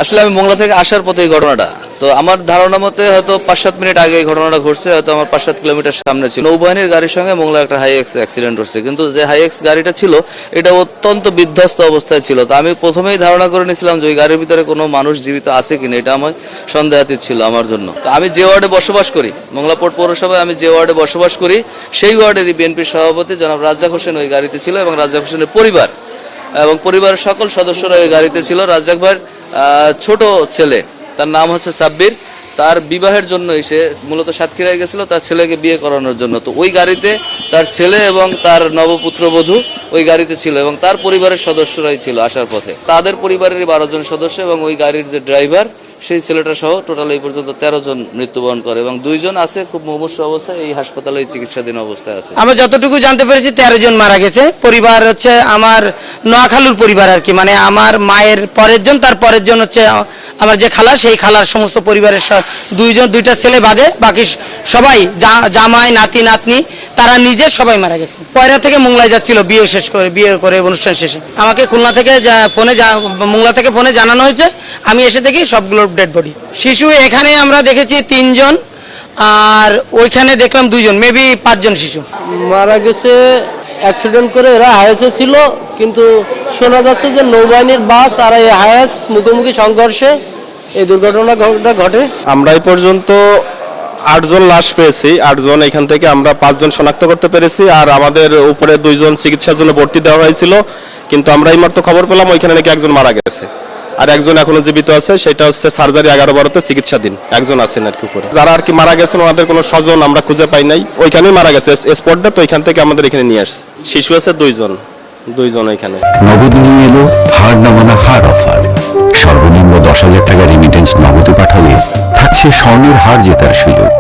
আসলে আমি মোংলা থেকে আসার পথে এই ঘটনাটা, তো আমার ধারণা মতে হয়তো 5-7 মিনিট আগে এই ঘটনাটা ঘটছে, হয়তো আমার 5-7 কিলোমিটার সামনে ছিল। নৌবাহিনীর গাড়ির সঙ্গে মোংলা একটা হাইএক্স অ্যাক্সিডেন্ট হচ্ছে, কিন্তু যে হাইএক্স গাড়িটা ছিল এটা অত্যন্ত বিধ্বস্ত অবস্থায় ছিল। তো আমি প্রথমেই ধারণা করে নিয়েছিলাম যে ওই গাড়ির ভিতরে কোনো মানুষ জীবিত আছে কিনা, এটা আমার সন্দেহাতীত ছিল আমার জন্য। তো আমি যে ওয়ার্ডে বসবাস করি, মোংলা পোর্ট পৌরসভায় আমি যে ওয়ার্ডে বসবাস করি, সেই ওয়ার্ডেরই বিএনপির সভাপতি জনাব রাজ্জাক হোসেন ওই গাড়িতে ছিল, এবং রাজ্জাক হোসেনের পরিবার এবং পরিবারের সকল সদস্যরা ওই গাড়িতে ছিল। রাজ্জাক ভাইয়ের ছোট ছেলে, তার নাম হচ্ছে সাব্বির, তার বিবাহের জন্যই সে মূলত সাতক্ষীরায় গেছিল তার ছেলেকে বিয়ে করানোর জন্য। তো ওই গাড়িতে তার ছেলে এবং তার নবপুত্রবধূ ওই গাড়িতে ছিল, এবং তার পরিবারের সদস্যরাই ছিল আসার পথে। তাদের পরিবারেরই 12 জন সদস্য, এবং ওই গাড়ির যে ড্রাইভার সেই ছেলেটা সহ টোটাল এই পর্যন্ত 13 জন মৃত্যুবরণ করে, এবং 2 জন আছে খুব মুমূর্ষু অবস্থায় এই হাসপাতালে চিকিৎসাধীন অবস্থায় আছে। আমরা যতটুকু জানতে পেরেছি 13 জন মারা গেছে। পরিবার হচ্ছে আমার নোয়াখালীর পরিবার আর কি, মানে আমার মায়ের পরের জন, তার পরের জন হচ্ছে আমার যে খালা, সেই খালার সমস্ত পরিবারের 2টা ছেলে বাদে বাকি সবাই জামাই নাতি নাতনি তারা নিজে সবাই মারা গেছে। পয়রা থেকে মোংলায় যাচ্ছিল বিয়ে করে অনুষ্ঠান শেষে। আমাকে খুলনা থেকে মোংলা থেকে ফোনে জানানো হয়েছে, আমি এসে দেখি সবগুলোর ডেড বডি। শিশু এখানে আমরা দেখেছি 3 জন, আর ওইখানে দেখলাম 2 জন, মেবি 5 জন শিশু মারা গেছে। অ্যাক্সিডেন্ট করে এরা হায়াসে ছিল, কিন্তু শোনা যাচ্ছে যে নৌবাহিনীর বাস আর এই হায়াস মুখোমুখি সংঘর্ষে এই দুর্ঘটনাটা ঘটে। আমরা এই পর্যন্ত 8 জন লাশ পেয়েছি। 8 জন, এখান থেকে আমরা 5 জন শনাক্ত করতে পেরেছি, আর আমাদের উপরে 2 জন চিকিৎসার জন্য ভর্তি দেওয়া হয়েছিল, কিন্তু আমরা এই মাত্র খবর পেলাম ওইখানে নাকি 1 জন মারা গেছে, আর 1 জন এখনো জীবিত আছে, সেটা হচ্ছে সার্জারি 11-12তে চিকিৎসাধীন 1 জন আছেন আর কি উপরে। যারা আর কি মারা গেছেন ওনাদের কোনো স্বজন আমরা খুঁজে পাই নাই, ওইখানেই মারা গেছে স্পটটা, তো ওইখান থেকে আমাদের এখানে নিয়ে আসছে। শিশু আছে 2 জন এখানে। নগদ নিয়ে এলো হার না মানা হার অফার। সর্বনিম্ন 10,000 টাকা রেমিটেন্স নগদে পাঠালে থাকছে স্বর্ণের হার জেতার সুযোগ।